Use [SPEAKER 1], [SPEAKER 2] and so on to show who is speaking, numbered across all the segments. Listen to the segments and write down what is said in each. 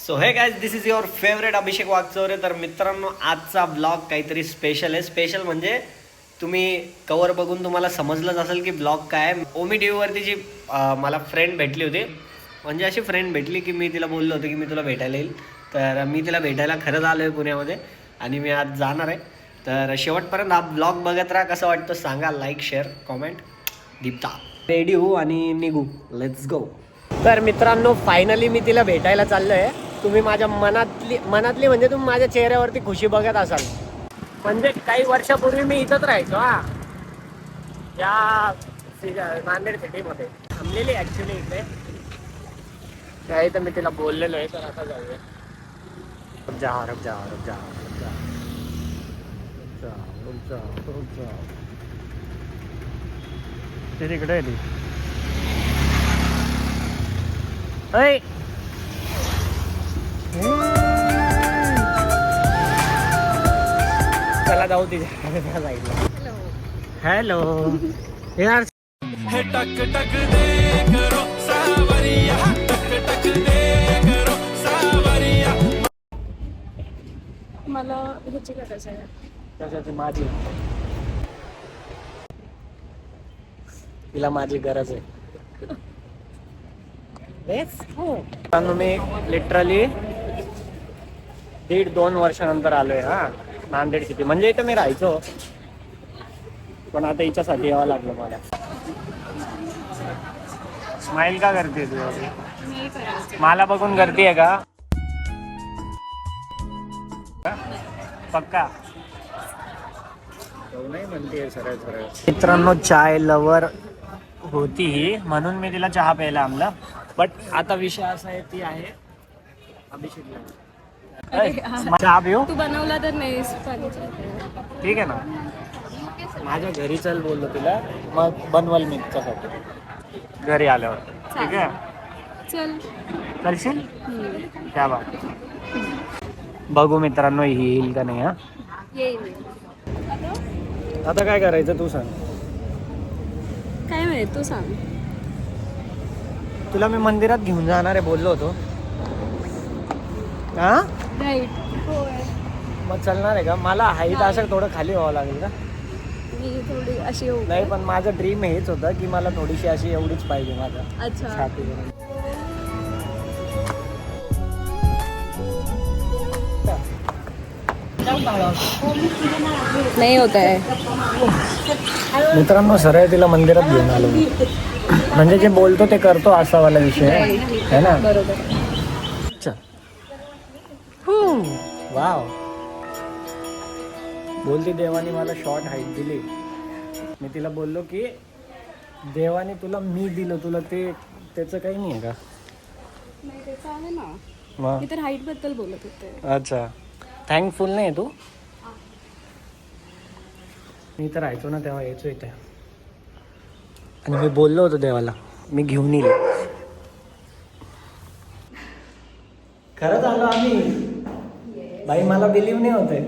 [SPEAKER 1] So hey guys, this is your favourite Abhishek Wagchaure. तर मित्रांनो, आजचा ब्लॉग काहीतरी स्पेशल आहे. स्पेशल म्हणजे तुम्ही कवर बघून तुम्हाला समजलंच असेल की ब्लॉग काय आहे. ओमी टी व्हीवरती जी मला फ्रेंड भेटली होती, म्हणजे अशी फ्रेंड भेटली की मी तिला बोललो होतो की मी तुला भेटायला येईल. तर मी तिला भेटायला खरंच आलो आहे पुण्यामध्ये आणि मी आज जाणार आहे. तर शेवटपर्यंत हा ब्लॉग बघत राहा. कसं वाटतं सांगा, like share comment Dipta. Ready हो आणि निघू, लेट्स गो. तर मित्रांनो, फायनली मी तिला भेटायला चाललो आहे. तुम्ही माझ्या मनातली म्हणजे तुम्ही माझ्या चेहऱ्यावरती खुशी बघत असाल. म्हणजे काही वर्षापूर्वी मी इथंच राहायचो या नांदेड सिटीमध्ये थांबलेली ॲक्च्युली इकडे. त्या इथं मी तिला बोललेलो आहे. तर आता जाऊया. रुक जा. ते तिकडे आहे ती. ऐ चला जाऊ तिच्या साईडला. हॅलो यार.
[SPEAKER 2] हे टक टक दे करो सावरिया, टक टक दे करो सावरिया.
[SPEAKER 3] मला ह्याची गरज आहे.
[SPEAKER 1] कशाची? माझी. तिला माझी गरज आहे. मी लिटरली 1.5-2 वर्षानंतर आलोय नांदेड सिटी. म्हणजे इथं मी राहायचो, पण आता हिच्यासाठी यावं लागलं मला. स्माइल का करते तू? मला बघून करते का? पक्का नाही म्हणते सरळ सरळ. मित्रांनो, चाय लवर होती ही, म्हणून मी तिला चहा प्यायला आणला. बट आता विषय असा आहे, ती आहे अभिषेकला. चहा पिऊ?
[SPEAKER 3] तू बनवला तर नाही.
[SPEAKER 1] ठीक आहे ना. माझ्या घरी चल बोललो तिला, मग बनवल मी तिच्यासाठी घरी आल्यावर. ठीक आहे,
[SPEAKER 3] चल.
[SPEAKER 1] करशील? त्या बात. बघू मित्रांनो, ही येईल का नाही.
[SPEAKER 3] येईल.
[SPEAKER 1] आता काय करायचं तू सांग.
[SPEAKER 3] काय माहिती, तू सांग.
[SPEAKER 1] तुला मी मंदिरात घेऊन जाणार आहे बोललो होतो.
[SPEAKER 3] राईट. होय.
[SPEAKER 1] मग चलणार आहे का? मला हाईट असं थोडं खाली व्हावं लागेल का?
[SPEAKER 3] मी थोडी अशी येऊ.
[SPEAKER 1] नाही, पण माझं ड्रीम हेच होतं की मला थोडीशी अशी एवढीच पाहिजे माझा
[SPEAKER 3] अच्छा.
[SPEAKER 1] छाती.
[SPEAKER 3] नाही होत आहे.
[SPEAKER 1] मित्रांनो, सरळ तिला मंदिरात घेऊन आलो. म्हणजे जे बोलतो ते करतो, असा वाला विषय आहे ना.
[SPEAKER 3] बरोबर.
[SPEAKER 1] वाव. बोलती देवानी मला शॉर्ट हाईट दिली. मी तिला बोललो की देवाने तुला मी दिलं, तुला ते त्याचं काही नाही आहे का?
[SPEAKER 3] नाही, त्याचं आहे ना.
[SPEAKER 1] मग
[SPEAKER 3] मी तर हाईट बद्दल बोलत होते.
[SPEAKER 1] अच्छा, थँकफुल नाही तू? मी तर राहायचो ना तेव्हा यायचो इथे, आणि मी बोललो होतो देवाला मी घेऊन येईल. खरंच आलो आम्ही. बाई, मला बिलीव्ह नाही होते.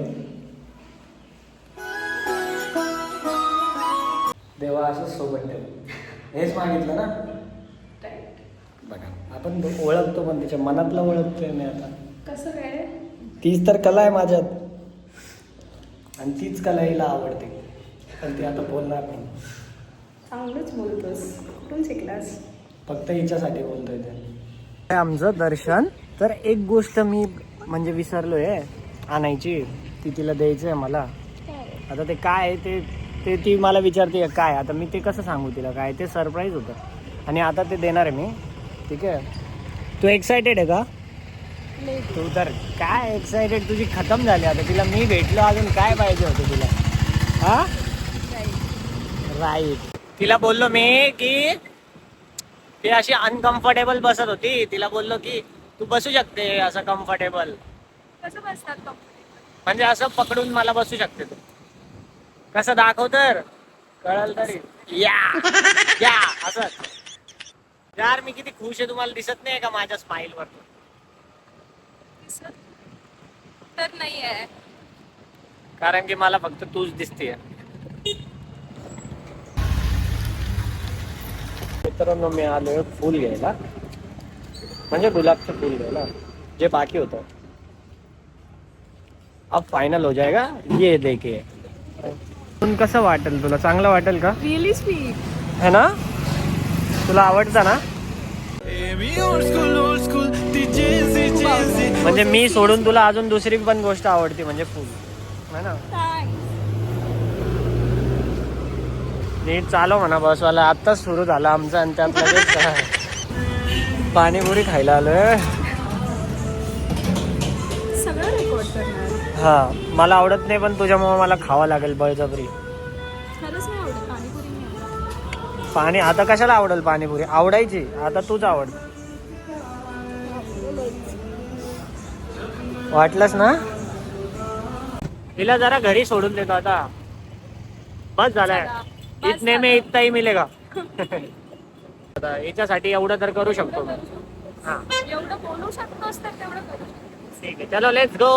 [SPEAKER 1] देवा असंच सोबत ठेव, हेच मागितलं ना. बघा, आपण ओळखतो, पण तिच्या मनातलं ओळखतोय मी आता.
[SPEAKER 3] कसं काय?
[SPEAKER 1] तीच तर कला आहे माझ्यात, आणि तीच कला हिला आवडते, पण ती आता बोलणार नाही.
[SPEAKER 3] चांगलंच बोलतोस. कुठून शिकलास?
[SPEAKER 1] फक्त हिच्यासाठी बोलतोय ते. आमचं दर्शन. तर एक गोष्ट मी म्हणजे विसरलोय आणायची, ती तिला द्यायची आहे मला. आता ते काय आहे ते ती मला विचारते काय. आता मी ते कसं सांगू तिला काय? ते सरप्राईज होतं, आणि आता ते देणार आहे मी. ठीक आहे, तू एक्सायटेड आहे का? तू तर काय एक्सायटेड, तुझी खतम झाली. आता तिला मी भेटलो, अजून काय पाहिजे होतं तुला? राईट. तिला बोललो मी की ती अशी अनकम्फर्टेबल बसत होती. तिला बोललो की तू बसू शकते असं कम्फर्टेबल.
[SPEAKER 3] कसं बसतात?
[SPEAKER 1] म्हणजे असं पकडून मला बसू शकते तू. कसं दाखव तर कळल तरी. या असं. यार, मी किती खुश आहे, तुम्हाला दिसत नाही का माझ्या स्माइल वर?
[SPEAKER 3] तर नाही आहे,
[SPEAKER 1] कारण की मला फक्त तूच दिसते. मित्रांनो, मी आलोय फुल घ्यायला, म्हणजे गुलाबचं फुल घ्यायला. जे बाकी होतं अब फायनल हो जाएगा ये देखिए. कसं वाटेल तुला? चांगलं वाटेल का?
[SPEAKER 3] Really sweet.
[SPEAKER 1] है ना? तुला आवडतं ना?
[SPEAKER 2] ओल्ड स्कूल ती चेजी
[SPEAKER 1] म्हणजे मी सोडून तुला अजून दुसरी पण गोष्ट आवडते म्हणजे फूल, है ना? नीट चालव म्हणा बसवाला. आत्ताच सुरू झाला आमचं आणि त्यात लगेच पाणीपुरी खायला आलोय.
[SPEAKER 3] सगळं रेकॉर्ड करणार.
[SPEAKER 1] हा मला आवडत नाही पण तुझ्यामुळे मला खावं लागेल बळजबरी.
[SPEAKER 3] खरंच नाही आवडत पाणीपुरी नाही आवडत.
[SPEAKER 1] पाणी आता कशाला आवडेल? पाणीपुरी आवडायची, आता तूच आवड. वाटलंच ना? तिला जरा घरी सोडून देतो आता. बस झालाय. इतने में इतना ही मिलेगा. आता याच्यासाठी एवढं तर करू शकतो मी. हा
[SPEAKER 3] एवढं बोलू शकतोस तर तेवढं करू शकतो.
[SPEAKER 1] ठीक आहे, चलो लेट्स गो.